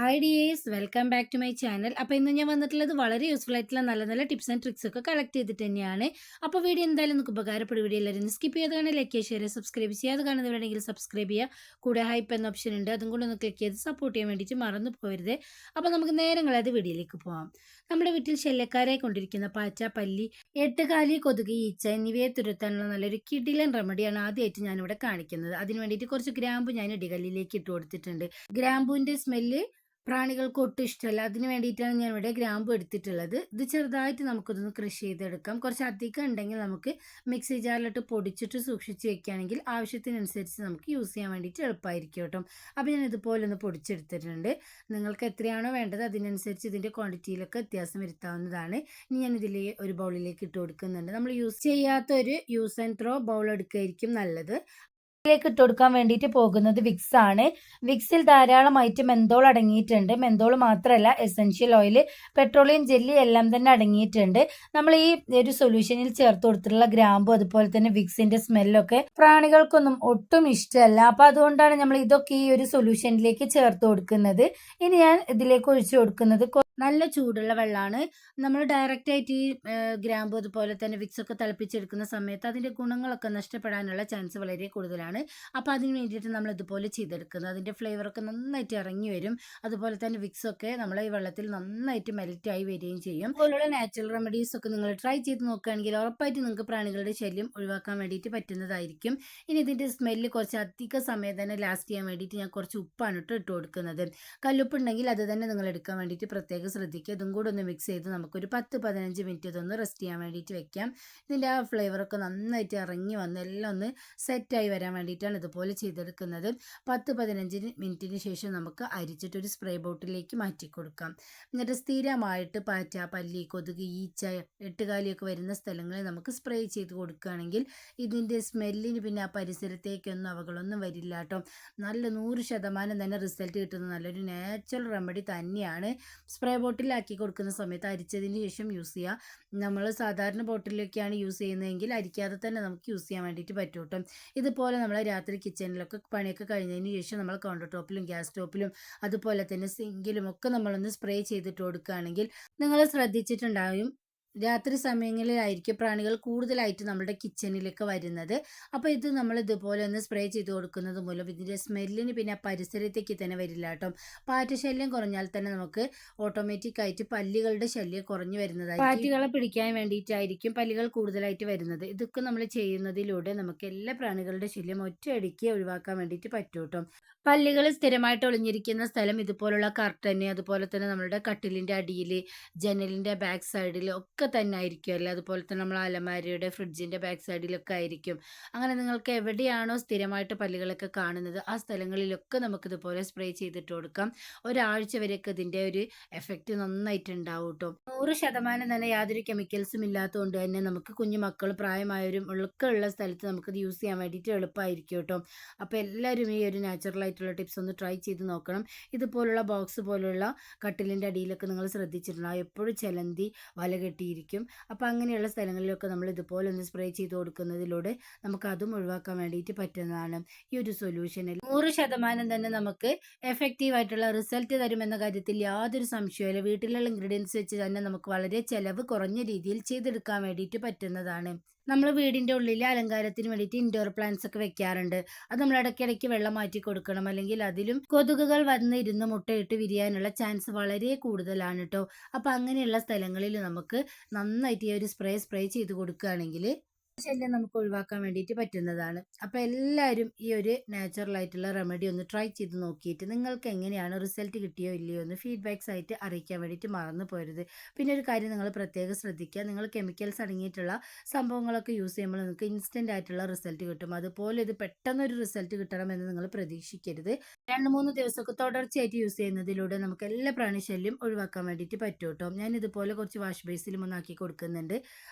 Hi dears, welcome back to my channel. അപ്പോൾ ഇന്ന് ഞാൻ വന്നിട്ടുള്ളത് വളരെ യൂസ്ഫുൾ ആയിട്ടുള്ള നല്ല നല്ല ടിപ്സ് ആൻഡ് ട്രിക്സ് ഒക്കെ കളക്ട് ചെയ്തിട്ട് തന്നെയാണ്. അപ്പോൾ വീഡിയോ എന്തായാലും നിങ്ങൾക്ക് ഉപകാരപ്പെടും. വീഡിയോ എല്ലാവരും സ്കിപ്പ് ചെയ്ത് കാണാൻ, ലൈക്ക് ഷെയർ സബ്സ്ക്രൈബ് ചെയ്യാതെ കാണുന്നവരുണ്ടെങ്കിൽ സബ്സ്ക്രൈബ് ചെയ്യുക. കൂടെ ഹൈപ്പ് എന്ന ഓപ്ഷൻ ഉണ്ട്, അതും കൂടെ ഒന്ന് ക്ലിക്ക് ചെയ്ത് സപ്പോർട്ട് ചെയ്യാൻ വേണ്ടിയിട്ട് മറന്നു പോകരുത്. അപ്പോൾ നമുക്ക് നേരങ്ങളായത് വീഡിയോയിലേക്ക് പോകാം. നമ്മുടെ വീട്ടിൽ ശല്യക്കാരെ കൊണ്ടിരിക്കുന്ന പാറ്റ, പല്ലി, എട്ടുകാലി, കൊതുക്, ഈച്ച എന്നിവയെ തുരത്താനുള്ള നല്ലൊരു കിടിലൻ റെമഡിയാണ് ആദ്യമായിട്ട് ഞാനിവിടെ കാണിക്കുന്നത്. അതിന് വേണ്ടിയിട്ട് കുറച്ച് ഗ്രാമ്പു ഞാൻ ഇടികല്ലിലേക്ക് ഇട്ട് കൊടുത്തിട്ടുണ്ട്. ഗ്രാമ്പൂവിൻ്റെ സ്മെല്ല് പ്രാണികൾക്ക് ഒട്ടും ഇഷ്ടമല്ല. അതിന് വേണ്ടിയിട്ടാണ് ഞാൻ ഇവിടെ ഗ്രാമ്പു എടുത്തിട്ടുള്ളത്. ഇത് ചെറുതായിട്ട് നമുക്കിതൊന്ന് കൃഷി ചെയ്തെടുക്കാം. കുറച്ച് അധികം ഉണ്ടെങ്കിൽ നമുക്ക് മിക്സി ജാറിലിട്ട് പൊടിച്ചിട്ട് സൂക്ഷിച്ച് വെക്കുകയാണെങ്കിൽ ആവശ്യത്തിനനുസരിച്ച് നമുക്ക് യൂസ് ചെയ്യാൻ വേണ്ടിയിട്ട് എളുപ്പമായിരിക്കും കേട്ടോ. അപ്പോൾ ഞാൻ ഇതുപോലെ ഒന്ന് പൊടിച്ചെടുത്തിട്ടുണ്ട്. നിങ്ങൾക്ക് എത്രയാണോ വേണ്ടത് അതിനനുസരിച്ച് ഇതിൻ്റെ ക്വാണ്ടിറ്റിയിലൊക്കെ വ്യത്യാസം വരുത്താവുന്നതാണ്. ഇനി ഞാൻ ഇതിൽ ഒരു ബൗളിലേക്ക് ഇട്ട് കൊടുക്കുന്നുണ്ട്. നമ്മൾ യൂസ് ചെയ്യാത്തൊരു യൂസ് ആൻഡ് ത്രോ ബൗൾ എടുക്കുകയായിരിക്കും നല്ലത്. ിലേക്ക് ഇട്ട് കൊടുക്കാൻ വേണ്ടിയിട്ട് പോകുന്നത് വിക്സ് ആണ്. വിക്സിൽ ധാരാളമായിട്ട് മെന്തോൾ അടങ്ങിയിട്ടുണ്ട്. മെന്തോൾ മാത്രമല്ല, എസെൻഷ്യൽ ഓയിൽ, പെട്രോളിയം ജെല്ലി എല്ലാം തന്നെ അടങ്ങിയിട്ടുണ്ട്. നമ്മൾ ഈ ഒരു സൊല്യൂഷനിൽ ചേർത്ത് കൊടുത്തിട്ടുള്ള ഗ്രാമ്പു അതുപോലെ തന്നെ വിക്സിന്റെ സ്മെല്ലൊക്കെ പ്രാണികൾക്കൊന്നും ഒട്ടും ഇഷ്ടമല്ല. അപ്പൊ അതുകൊണ്ടാണ് നമ്മൾ ഇതൊക്കെ ഈ ഒരു സൊല്യൂഷനിലേക്ക് ചേർത്ത് കൊടുക്കുന്നത്. ഇനി ഞാൻ ഇതിലേക്ക് ഒഴിച്ചു കൊടുക്കുന്നത് നല്ല ചൂടുള്ള വെള്ളമാണ്. നമ്മൾ ഡയറക്റ്റ് ആയിട്ട് ഈ ഗ്രാമ്പു അതുപോലെ തന്നെ വിക്സ് ഒക്കെ തിളപ്പിച്ചെടുക്കുന്ന സമയത്ത് അതിൻ്റെ ഗുണങ്ങളൊക്കെ നഷ്ടപ്പെടാനുള്ള ചാൻസ് വളരെ കൂടുതലാണ്. അപ്പോൾ അതിന് വേണ്ടിയിട്ട് നമ്മൾ ഇതുപോലെ ചെയ്തെടുക്കുന്നത്. അതിൻ്റെ ഫ്ലേവറൊക്കെ നന്നായിട്ട് ഇറങ്ങി വരും. അതുപോലെ തന്നെ വിക്സ് ഒക്കെ നമ്മളെ ഈ വെള്ളത്തിൽ നന്നായിട്ട് മെൽറ്റായി വരികയും ചെയ്യും. അതുപോലുള്ള നാച്ചുറൽ റെമഡീസ് ഒക്കെ നിങ്ങൾ ട്രൈ ചെയ്ത് നോക്കുകയാണെങ്കിൽ ഉറപ്പായിട്ട് നിങ്ങൾക്ക് പ്രാണികളുടെ ശല്യം ഒഴിവാക്കാൻ വേണ്ടിയിട്ട് പറ്റുന്നതായിരിക്കും. ഇനി ഇതിൻ്റെ സ്മെല്ല് കുറച്ച് അധിക സമയം തന്നെ ലാസ്റ്റ് ചെയ്യാൻ വേണ്ടിയിട്ട് ഞാൻ കുറച്ച് ഉപ്പാണ് ഇട്ട് കൊടുക്കുന്നത്. കല്ലുപ്പ് ഉണ്ടെങ്കിൽ അത് തന്നെ നിങ്ങൾ എടുക്കാൻ വേണ്ടിയിട്ട് പ്രത്യേകം ശ്രദ്ധിക്കുക. ഇതും കൂടെ ഒന്ന് മിക്സ് ചെയ്ത് നമുക്കൊരു 10-15 മിനിറ്റ് ഇതൊന്ന് റെസ്റ്റ് ചെയ്യാൻ വേണ്ടിയിട്ട് വെക്കാം. ഇതിൻ്റെ ആ ഫ്ലേവറൊക്കെ നന്നായിട്ട് ഇറങ്ങി വന്ന് എല്ലാം ഒന്ന് സെറ്റായി വരാൻ വേണ്ടിയിട്ടാണ് ഇതുപോലെ ചെയ്തെടുക്കുന്നത്. 10-15 മിനിറ്റിന് ശേഷം നമുക്ക് അരിച്ചിട്ടൊരു സ്പ്രേ ബോട്ടിലേക്ക് മാറ്റി കൊടുക്കാം. എന്നിട്ട് സ്ഥിരമായിട്ട് പാറ്റ, പല്ലി, കൊതുക്, ഈച്ച, എട്ടുകാലിയൊക്കെ വരുന്ന സ്ഥലങ്ങളിൽ നമുക്ക് സ്പ്രേ ചെയ്ത് കൊടുക്കുകയാണെങ്കിൽ ഇതിൻ്റെ സ്മെല്ലിന് പിന്നെ ആ പരിസരത്തേക്കൊന്നും അവകളൊന്നും വരില്ല കേട്ടോ. നല്ല 100% തന്നെ റിസൾട്ട് കിട്ടുന്ന നല്ലൊരു നാച്ചുറൽ റെമഡി തന്നെയാണ്. സ്പ്രേ ബോട്ടിലാക്കി കൊടുക്കുന്ന സമയത്ത് അരിച്ചതിന് ശേഷം യൂസ് ചെയ്യുക. നമ്മൾ സാധാരണ ബോട്ടിലൊക്കെയാണ് യൂസ് ചെയ്യുന്നതെങ്കിൽ അരിക്കാതെ തന്നെ നമുക്ക് യൂസ് ചെയ്യാൻ വേണ്ടിയിട്ട് പറ്റും കേട്ടോ. ഇതുപോലെ നമ്മൾ രാത്രി കിച്ചണിലൊക്കെ പണിയൊക്കെ കഴിഞ്ഞതിന് ശേഷം നമ്മൾ കൗണ്ടർ ടോപ്പിലും ഗ്യാസ് ടോപ്പിലും അതുപോലെ തന്നെ സിങ്കിലും ഒക്കെ നമ്മളൊന്ന് സ്പ്രേ ചെയ്തിട്ട് കൊടുക്കുകയാണെങ്കിൽ നിങ്ങൾ ശ്രദ്ധിച്ചിട്ടുണ്ടാവും, രാത്രി സമയങ്ങളിലായിരിക്കും പ്രാണികൾ കൂടുതലായിട്ട് നമ്മുടെ കിച്ചണിലേക്ക് വരുന്നത്. അപ്പോൾ ഇത് നമ്മൾ ഇതുപോലെ ഒന്ന് സ്പ്രേ ചെയ്ത് കൊടുക്കുന്നത് മൂലം ഇതിൻ്റെ സ്മെല്ലിന് പിന്നെ പരിസരത്തേക്ക് തന്നെ വരില്ല കേട്ടോ. പാറ്റ ശല്യം കുറഞ്ഞാൽ തന്നെ നമുക്ക് ഓട്ടോമാറ്റിക്കായിട്ട് പല്ലികളുടെ ശല്യം കുറഞ്ഞു വരുന്നതായിരിക്കും. പാറ്റുകളെ പിടിക്കാൻ വേണ്ടിയിട്ടായിരിക്കും പല്ലികൾ കൂടുതലായിട്ട് വരുന്നത്. ഇതൊക്കെ നമ്മൾ ചെയ്യുന്നതിലൂടെ നമുക്ക് എല്ലാ പ്രാണികളുടെ ശല്യം ഒറ്റയടിക്ക് ഒഴിവാക്കാൻ വേണ്ടിയിട്ട് പറ്റും കേട്ടോ. പല്ലികൾ സ്ഥിരമായിട്ട് ഒളിഞ്ഞിരിക്കുന്ന സ്ഥലം ഇതുപോലുള്ള കർട്ടന്, അതുപോലെ തന്നെ നമ്മളുടെ കട്ടിലിൻ്റെ അടിയിൽ, ജനലിൻ്റെ ബാക്ക് സൈഡിൽ ഒക്കെ തന്നെ ആയിരിക്കും അല്ലേ. അതുപോലെ തന്നെ നമ്മൾ അലമാരയുടെ, ഫ്രിഡ്ജിൻ്റെ ബാക്ക് സൈഡിലൊക്കെ ആയിരിക്കും. അങ്ങനെ നിങ്ങൾക്ക് എവിടെയാണോ സ്ഥിരമായിട്ട് പല്ലികളൊക്കെ കാണുന്നത് ആ സ്ഥലങ്ങളിലൊക്കെ നമുക്കിതുപോലെ സ്പ്രേ ചെയ്തിട്ട് കൊടുക്കാം. ഒരാഴ്ച വരെയൊക്കെ ഇതിൻ്റെ ഒരു എഫക്റ്റ് നന്നായിട്ട് ഉണ്ടാവും കേട്ടോ. 100% തന്നെ യാതൊരു കെമിക്കൽസും ഇല്ലാത്തതുകൊണ്ട് തന്നെ നമുക്ക് കുഞ്ഞു മക്കൾ, പ്രായമായവരും ഒക്കെ ഉള്ള സ്ഥലത്ത് നമുക്കിത് യൂസ് ചെയ്യാൻ വേണ്ടിയിട്ട് എളുപ്പമായിരിക്കും കേട്ടോ. അപ്പോൾ എല്ലാവരും ഈ ഒരു നാച്ചുറൽ ആയിട്ടുള്ള ടിപ്സ് ഒന്ന് ട്രൈ ചെയ്ത് നോക്കണം. ഇതുപോലുള്ള ബോക്സ് പോലുള്ള കട്ടിലിൻ്റെ അടിയിലൊക്കെ നിങ്ങൾ ശ്രദ്ധിച്ചിട്ടുണ്ടാകും, എപ്പോഴും ചെലന്തി വല കെട്ടിയിരിക്കും. അപ്പോൾ അങ്ങനെയുള്ള സ്ഥലങ്ങളിലൊക്കെ നമ്മൾ ഇതുപോലെ ഒന്ന് സ്പ്രേ ചെയ്ത് കൊടുക്കുന്നതിലൂടെ നമുക്ക് അതും ഒഴിവാക്കാൻ വേണ്ടിയിട്ട് പറ്റുന്നതാണ്. ഈ ഒരു സൊല്യൂഷനിൽ 100% തന്നെ നമുക്ക് എഫക്റ്റീവ് ആയിട്ടുള്ള റിസൾട്ട് തരുമെന്ന കാര്യത്തിൽ യാതൊരു സംശയമില്ല. വീട്ടിലുള്ള ഇൻഗ്രീഡിയൻസ് വെച്ച് തന്നെ നമുക്ക് വളരെ ചിലവ് കുറഞ്ഞ രീതിയിൽ ചെയ്തെടുക്കാൻ വേണ്ടിയിട്ട് പറ്റുന്നതാണ്. നമ്മൾ വീടിൻ്റെ ഉള്ളിൽ അലങ്കാരത്തിന് വേണ്ടിയിട്ട് ഇൻഡോർ പ്ലാന്റ്സ് ഒക്കെ വെക്കാറുണ്ട്. അത് നമ്മൾ ഇടയ്ക്കിടയ്ക്ക് വെള്ളം മാറ്റി കൊടുക്കണം, അല്ലെങ്കിൽ അതിലും കൊതുകുകൾ വന്നിരുന്ന് മുട്ടയിട്ട് വിരിയാനുള്ള ചാൻസ് വളരെ കൂടുതലാണ് കേട്ടോ. അപ്പോൾ അങ്ങനെയുള്ള സ്ഥലങ്ങളിൽ നമുക്ക് നന്നായിട്ട് ഈ ഒരു സ്പ്രേ ചെയ്ത് കൊടുക്കുകയാണെങ്കിൽ ശല്യം നമുക്ക് ഒഴിവാക്കാൻ വേണ്ടിയിട്ട് പറ്റുന്നതാണ്. അപ്പോൾ എല്ലാവരും ഈ ഒരു നാച്ചുറൽ ആയിട്ടുള്ള റെമഡി ഒന്ന് ട്രൈ ചെയ്ത് നോക്കിയിട്ട് നിങ്ങൾക്ക് എങ്ങനെയാണ് റിസൾട്ട് കിട്ടിയോ ഇല്ലയോ എന്ന് ഫീഡ്ബാക്സ് ആയിട്ട് അറിയിക്കാൻ വേണ്ടിയിട്ട് മറന്നു പോരുത്. പിന്നെ ഒരു കാര്യം നിങ്ങൾ പ്രത്യേകം ശ്രദ്ധിക്കുക, നിങ്ങൾ കെമിക്കൽസ് അടങ്ങിയിട്ടുള്ള സംഭവങ്ങളൊക്കെ യൂസ് ചെയ്യുമ്പോൾ നിങ്ങൾക്ക് ഇൻസ്റ്റൻ്റ് ആയിട്ടുള്ള റിസൾട്ട് കിട്ടും. അതുപോലെ ഇത് പെട്ടെന്നൊരു റിസൾട്ട് കിട്ടണമെന്ന് നിങ്ങൾ പ്രതീക്ഷിക്കരുത്. 2-3 ദിവസമൊക്കെ തുടർച്ചയായിട്ട് യൂസ് ചെയ്യുന്നതിലൂടെ നമുക്ക് എല്ലാ പ്രാണിശല്യം ഒഴിവാക്കാൻ വേണ്ടിയിട്ട് പറ്റും കേട്ടോ. ഞാൻ ഇതുപോലെ കുറച്ച് വാഷ് ബേസിലും ഒന്നാക്കി കൊടുക്കുന്നുണ്ട്.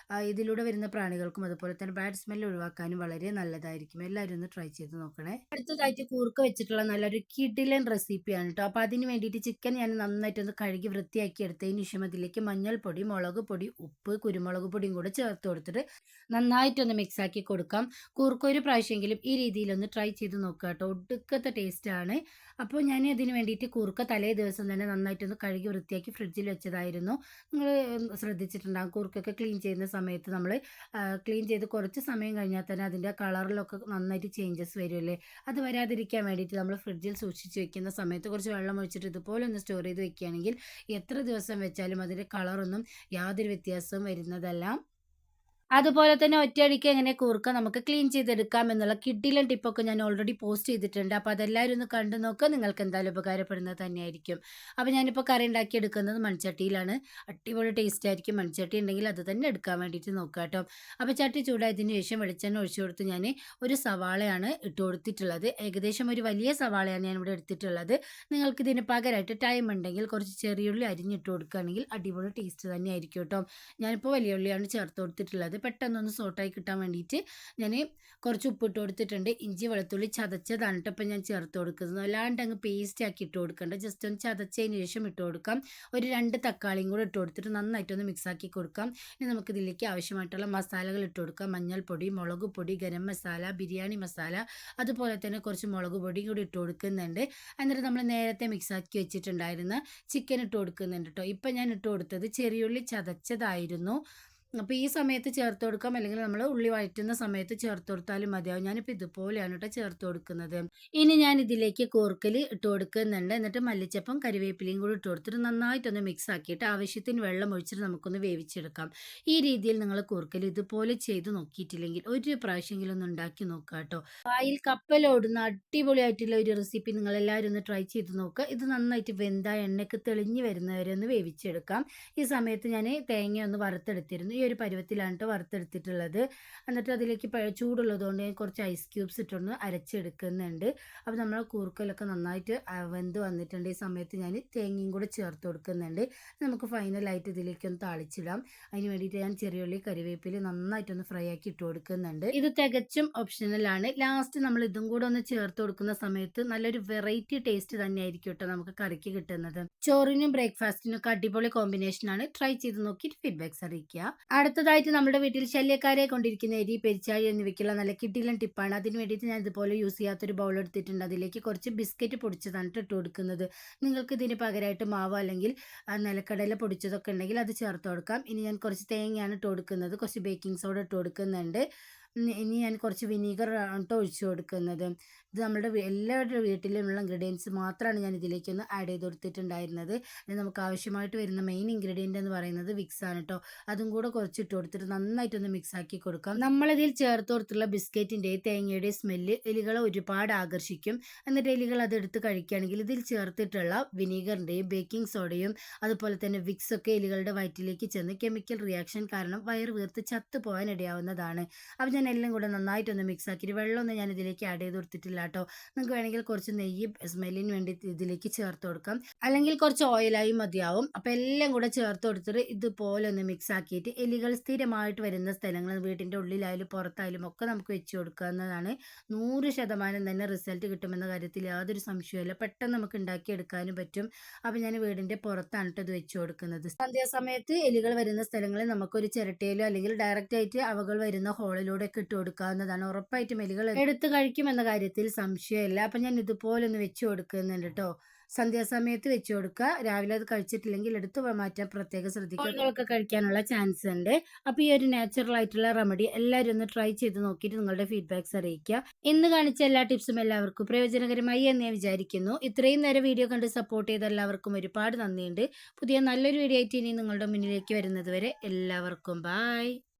ഇതിലൂടെ വരുന്ന പ്രാണികൾക്കും അതുപോലെ തന്നെ ബാഡ് സ്മെൽ ഒഴിവാക്കാനും വളരെ നല്ലതായിരിക്കും. എല്ലാവരും ഒന്ന് ട്രൈ ചെയ്ത് നോക്കണേ. അടുത്തതായിട്ട് കൂർക്ക വെച്ചിട്ടുള്ള നല്ലൊരു കിടിലൻ റെസിപ്പിയാണ് കേട്ടോ. അപ്പോൾ അതിന് വേണ്ടിയിട്ട് ചിക്കൻ ഞാൻ നന്നായിട്ടൊന്ന് കഴുകി വൃത്തിയാക്കി എടുത്തതിന് ശേഷം അതിലേക്ക് മഞ്ഞൾപ്പൊടി, മുളക് പൊടി, ഉപ്പ്, കുരുമുളക് പൊടിയും കൂടെ ചേർത്ത് കൊടുത്തിട്ട് നന്നായിട്ടൊന്ന് മിക്സ് ആക്കി കൊടുക്കാം. കൂർക്ക ഒരു പ്രാവശ്യമെങ്കിലും ഈ രീതിയിലൊന്ന് ട്രൈ ചെയ്ത് നോക്കുക കേട്ടോ. ഒടുക്കത്തെ ടേസ്റ്റാണ്. അപ്പോൾ ഞാൻ അതിന് വേണ്ടിയിട്ട് കൂർക്ക തലേ ദിവസം തന്നെ നന്നായിട്ടൊന്ന് കഴുകി വൃത്തിയാക്കി ഫ്രിഡ്ജിൽ വെച്ചതായിരുന്നു. നിങ്ങൾ ശ്രദ്ധിച്ചിട്ടുണ്ടാകും കൂർക്കയൊക്കെ ക്ലീൻ ചെയ്യുന്ന സമയത്ത് നമ്മൾ ക്ലീൻ ചെയ്ത് കുറച്ച് സമയം കഴിഞ്ഞാൽ തന്നെ അതിൻ്റെ കളറിലൊക്കെ നന്നായിട്ട് ചേഞ്ചസ് വരുമല്ലേ. അത് വരാതിരിക്കാൻ വേണ്ടിയിട്ട് നമ്മൾ ഫ്രിഡ്ജിൽ സൂക്ഷിച്ച് വെക്കുന്ന സമയത്ത് കുറച്ച് വെള്ളം ഒഴിച്ചിട്ട് ഇതുപോലെ ഒന്ന് സ്റ്റോർ ചെയ്ത് വെക്കുകയാണെങ്കിൽ എത്ര ദിവസം വെച്ചാലും അതിൻ്റെ കളറൊന്നും യാതൊരു വ്യത്യാസവും വരുന്നതല്ല. അതുപോലെ തന്നെ ഒറ്റയടിക്ക് എങ്ങനെ കൂർക്ക നമുക്ക് ക്ലീൻ ചെയ്തെടുക്കാം എന്നുള്ള കിഡിലൻ ടിപ്പൊക്കെ ഞാൻ ഓൾറെഡി പോസ്റ്റ് ചെയ്തിട്ടുണ്ട്. അപ്പോൾ അതെല്ലാവരും ഒന്ന് കണ്ടു നോക്കുക. നിങ്ങൾക്ക് എന്തായാലും ഉപകാരപ്പെടുന്നത് തന്നെയായിരിക്കും. അപ്പോൾ ഞാനിപ്പോൾ കറി ഉണ്ടാക്കി എടുക്കുന്നത് മൺചട്ടിയിലാണ്. അടിപൊളി ടേസ്റ്റ് ആയിരിക്കും. മൺചട്ടി ഉണ്ടെങ്കിൽ അത് തന്നെ എടുക്കാൻ വേണ്ടിയിട്ട് നോക്കുക കേട്ടോ. അപ്പോൾ ചട്ടി ചൂടായതിന് ശേഷം വെളിച്ചെണ്ണ ഒഴിച്ചു കൊടുത്ത് ഞാൻ ഒരു സവാളയാണ് ഇട്ട് കൊടുത്തിട്ടുള്ളത്. ഏകദേശം ഒരു വലിയ സവാളയാണ് ഞാനിവിടെ എടുത്തിട്ടുള്ളത്. നിങ്ങൾക്ക് ഇതിന് പകരമായിട്ട് ടൈം ഉണ്ടെങ്കിൽ കുറച്ച് ചെറിയുള്ളി അരിഞ്ഞിട്ട് കൊടുക്കുകയാണെങ്കിൽ അടിപൊളി ടേസ്റ്റ് തന്നെയായിരിക്കും കേട്ടോ. ഞാനിപ്പോൾ വലിയ ഉള്ളിയാണ് ചേർത്ത് കൊടുത്തിട്ടുള്ളത്. പെട്ടെന്നൊന്ന് സോട്ടായി കിട്ടാൻ വേണ്ടിയിട്ട് ഞാൻ കുറച്ച് ഉപ്പിട്ട് കൊടുത്തിട്ടുണ്ട്. ഇഞ്ചി വെളുത്തുള്ളി ചതച്ചതാണ് കേട്ടോ ഇപ്പം ഞാൻ ചേർത്ത് കൊടുക്കുന്നത്. അല്ലാണ്ട് അങ്ങ് പേസ്റ്റ് ആക്കി ഇട്ട് കൊടുക്കണ്ട. ജസ്റ്റ് ഒന്ന് ചതച്ചതിന് ശേഷം ഇട്ട് കൊടുക്കാം. ഒരു 2 തക്കാളിയും കൂടെ ഇട്ട് കൊടുത്തിട്ട് നന്നായിട്ടൊന്ന് മിക്സാക്കി കൊടുക്കാം. ഇനി നമുക്കിതിലേക്ക് ആവശ്യമായിട്ടുള്ള മസാലകൾ ഇട്ട് കൊടുക്കാം. മഞ്ഞൾപ്പൊടി, മുളക് പൊടി, ഗരം മസാല, ബിരിയാണി മസാല, അതുപോലെ തന്നെ കുറച്ച് മുളക് പൊടിയും കൂടി ഇട്ട് കൊടുക്കുന്നുണ്ട്. എന്നിട്ട് നമ്മൾ നേരത്തെ മിക്സാക്കി വെച്ചിട്ടുണ്ടായിരുന്ന ചിക്കൻ ഇട്ട് കൊടുക്കുന്നുണ്ട് കേട്ടോ. ഇപ്പം ഞാൻ ഇട്ട് കൊടുത്തത് ചെറിയുള്ളി ചതച്ചതായിരുന്നു. അപ്പോൾ ഈ സമയത്ത് ചേർത്ത് കൊടുക്കാം, അല്ലെങ്കിൽ നമ്മൾ ഉള്ളി വഴറ്റുന്ന സമയത്ത് ചേർത്ത് കൊടുത്താലും മതിയാവും. ഞാനിപ്പോൾ ഇതുപോലെയാണ് കേട്ടോ ചേർത്ത് കൊടുക്കുന്നത്. ഇനി ഞാൻ ഇതിലേക്ക് കൂർക്കൽ ഇട്ട് കൊടുക്കുന്നുണ്ട്. എന്നിട്ട് മല്ലിച്ചപ്പും കരിവേപ്പിലയും കൂടി ഇട്ട് കൊടുത്തിട്ട് നന്നായിട്ടൊന്ന് മിക്സ് ആക്കിയിട്ട് ആവശ്യത്തിന് വെള്ളം ഒഴിച്ചിട്ട് നമുക്കൊന്ന് വേവിച്ചെടുക്കാം. ഈ രീതിയിൽ നിങ്ങൾ കൂർക്കൽ ഇതുപോലെ ചെയ്ത് നോക്കിയിട്ടില്ലെങ്കിൽ ഒരു പ്രാവശ്യമെങ്കിലും ഒന്ന് ഉണ്ടാക്കി നോക്കുക കേട്ടോ. വായിൽ കപ്പലോടുന്ന അടിപൊളിയായിട്ടുള്ള ഒരു റെസിപ്പി നിങ്ങൾ എല്ലാവരും ഒന്ന് ട്രൈ ചെയ്ത് നോക്കുക. ഇത് നന്നായിട്ട് വെന്ത എണ്ണയ്ക്ക് തെളിഞ്ഞ് വരുന്നവരെ ഒന്ന് വേവിച്ചെടുക്കാം. ഈ സമയത്ത് ഞാൻ തേങ്ങ ഒന്ന് വറുത്തെടുത്തിരുന്നു. ഈ ഒരു പരുവത്തിലാണ് കേട്ടോ വറുത്തെടുത്തിട്ടുള്ളത്. എന്നിട്ട് അതിലേക്ക് ചൂടുള്ളത് കൊണ്ട് ഞാൻ കുറച്ച് ഐസ് ക്യൂബ്സ് ഇട്ടൊന്ന് അരച്ചെടുക്കുന്നുണ്ട്. അപ്പോൾ നമ്മൾ കൂർക്കലൊക്കെ നന്നായിട്ട് വെന്ത് വന്നിട്ടുണ്ട്. ഈ സമയത്ത് ഞാൻ തേങ്ങയും കൂടെ ചേർത്ത് കൊടുക്കുന്നുണ്ട്. നമുക്ക് ഫൈനലായിട്ട് ഇതിലേക്കൊന്ന് താളിച്ചിടാം. അതിന് വേണ്ടിയിട്ട് ഞാൻ ചെറിയുള്ളി കരിവേപ്പില നന്നായിട്ടൊന്ന് ഫ്രൈ ആക്കി ഇട്ട് കൊടുക്കുന്നുണ്ട്. ഇത് തികച്ചും ഓപ്ഷണലാണ്. ലാസ്റ്റ് നമ്മൾ ഇതും കൂടെ ഒന്ന് ചേർത്ത് കൊടുക്കുന്ന സമയത്ത് നല്ലൊരു വെറൈറ്റി ടേസ്റ്റ് തന്നെയായിരിക്കും കേട്ടോ നമുക്ക് കറിക്ക് കിട്ടുന്നത്. ചോറിനും ബ്രേക്ക്ഫാസ്റ്റിനും ഒക്കെ അടിപൊളി കോമ്പിനേഷനാണ്. ട്രൈ ചെയ്ത് നോക്കിയിട്ട് ഫീഡ്ബാക്ക്സ് അറിയിക്കുക. അടുത്തതായിട്ട് നമ്മുടെ വീട്ടിൽ ശല്യക്കാരെ കൊണ്ടിരിക്കുന്ന എരി, പെരിച്ചാഴി എന്നിവയ്ക്കുള്ള നല്ല കിഡിലൻ ടിപ്പാണ്. അതിന് വേണ്ടിയിട്ട് ഞാൻ ഇതുപോലെ യൂസ് ചെയ്യാത്തൊരു ബൗൾ എടുത്തിട്ടുണ്ട്. അതിലേക്ക് കുറച്ച് ബിസ്ക്കറ്റ് പൊടിച്ചതാണ് ഇട്ട് കൊടുക്കുന്നത്. നിങ്ങൾക്ക് ഇതിന് പകരമായിട്ട് മാവ് അല്ലെങ്കിൽ നിലക്കടല പൊടിച്ചതൊക്കെ ഉണ്ടെങ്കിൽ അത് ചേർത്ത് കൊടുക്കാം. ഇനി ഞാൻ കുറച്ച് തേങ്ങയാണ് ഇട്ട് കൊടുക്കുന്നത്. കുറച്ച് ബേക്കിംഗ് സോഡ ഇട്ട് കൊടുക്കുന്നുണ്ട്. ഇനി ഞാൻ കുറച്ച് വിനീഗർ ആണ് ഒഴിച്ചു കൊടുക്കുന്നത്. ഇത് നമ്മുടെ എല്ലാവരുടെ വീട്ടിലുമുള്ള ഇൻഗ്രീഡിയൻസ് മാത്രമാണ് ഞാൻ ഇതിലേക്കൊന്ന് ആഡ് ചെയ്ത് കൊടുത്തിട്ടുണ്ടായിരുന്നത്. നമുക്ക് ആവശ്യമായിട്ട് വരുന്ന മെയിൻ ഇൻഗ്രീഡിയൻ്റ് എന്ന് പറയുന്നത് വിക്സ് ആണ് കേട്ടോ. അതും കൂടെ കുറച്ചിട്ട് കൊടുത്തിട്ട് നന്നായിട്ടൊന്ന് മിക്സ് ആക്കി കൊടുക്കാം. നമ്മളിതിൽ ചേർത്ത് കൊടുത്തുള്ള ബിസ്ക്കറ്റിൻ്റെയും തേങ്ങയുടെയും സ്മെല്ല് എലികളെ ഒരുപാട് ആകർഷിക്കും. എന്നിട്ട് എലികൾ അതെടുത്ത് കഴിക്കുകയാണെങ്കിൽ ഇതിൽ ചേർത്തിട്ടുള്ള വിനീഗറിൻ്റെയും ബേക്കിംഗ് സോഡയും അതുപോലെ തന്നെ വിക്സ് ഒക്കെ എലികളുടെ വയറ്റിലേക്ക് ചെന്ന് കെമിക്കൽ റിയാക്ഷൻ കാരണം വയർ വീർത്ത് ചത്തു പോകാൻ ഇടയാവുന്നതാണ്. അപ്പോൾ ഞാൻ എല്ലാം കൂടെ നന്നായിട്ടൊന്ന് മിക്സ് ആക്കിയിട്ട് വെള്ളമൊന്നും ഞാൻ ഇതിലേക്ക് ആഡ് ചെയ്ത് കൊടുത്തിട്ടില്ല കേട്ടോ. നിങ്ങൾക്ക് വേണമെങ്കിൽ കുറച്ച് നെയ്യ് സ്മെല്ലിന് വേണ്ടി ഇതിലേക്ക് ചേർത്ത് കൊടുക്കാം, അല്ലെങ്കിൽ കുറച്ച് ഓയിലായി മതിയാവും. അപ്പോൾ എല്ലാം കൂടെ ചേർത്ത് കൊടുത്തിട്ട് ഇതുപോലെ ഒന്ന് മിക്സ് ആക്കിയിട്ട് എലികൾ സ്ഥിരമായിട്ട് വരുന്ന സ്ഥലങ്ങൾ വീട്ടിൻ്റെ ഉള്ളിലായാലും പുറത്തായാലും ഒക്കെ നമുക്ക് വെച്ച് കൊടുക്കാവുന്നതാണ്. 100% തന്നെ റിസൾട്ട് കിട്ടുമെന്ന കാര്യത്തിൽ യാതൊരു സംശയമില്ല. പെട്ടെന്ന് നമുക്ക് ഉണ്ടാക്കിയെടുക്കാനും പറ്റും. അപ്പോൾ ഞാൻ വീടിൻ്റെ പുറത്താണ് കേട്ടോ ഇത് വെച്ച് കൊടുക്കുന്നത്. സന്ധ്യാസമയത്ത് എലികൾ വരുന്ന സ്ഥലങ്ങളിൽ നമുക്കൊരു ചിരട്ടയിലോ അല്ലെങ്കിൽ ഡയറക്റ്റ് ആയിട്ട് അവകൾ വരുന്ന ഹോളിലൂടെ ഒക്കെ ഇട്ട് കൊടുക്കാവുന്നതാണ്. ഉറപ്പായിട്ടും എലികൾ എടുത്ത് കഴിക്കുമെന്ന കാര്യത്തിൽ സംശയമില്ല. അപ്പം ഞാൻ ഇതുപോലെ ഒന്ന് വെച്ച് കൊടുക്കുന്നുണ്ട് കേട്ടോ. സന്ധ്യാസമയത്ത് വെച്ച് കൊടുക്കുക. രാവിലെ അത് കഴിച്ചിട്ടില്ലെങ്കിൽ എടുത്ത് മാറ്റാൻ പ്രത്യേകം ശ്രദ്ധിക്കുക. കുട്ടികൾക്ക് കഴിക്കാനുള്ള ചാൻസ് ഉണ്ട്. അപ്പോൾ ഈ ഒരു നാച്ചുറൽ ആയിട്ടുള്ള റെമഡി എല്ലാവരും ഒന്ന് ട്രൈ ചെയ്ത് നോക്കിയിട്ട് നിങ്ങളുടെ ഫീഡ്ബാക്ക്സ് അറിയിക്കുക. ഇന്ന് കാണിച്ച എല്ലാ ടിപ്സും എല്ലാവർക്കും പ്രയോജനകരമായി എന്ന് ഞാൻ വിചാരിക്കുന്നു. ഇത്രയും നേരം വീഡിയോ കണ്ട് സപ്പോർട്ട് ചെയ്ത എല്ലാവർക്കും ഒരുപാട് നന്ദിയുണ്ട്. പുതിയ നല്ലൊരു വീഡിയോ ആയിട്ട് ഇനി നിങ്ങളുടെ മുന്നിലേക്ക് വരുന്നത് വരെ എല്ലാവർക്കും ബൈ.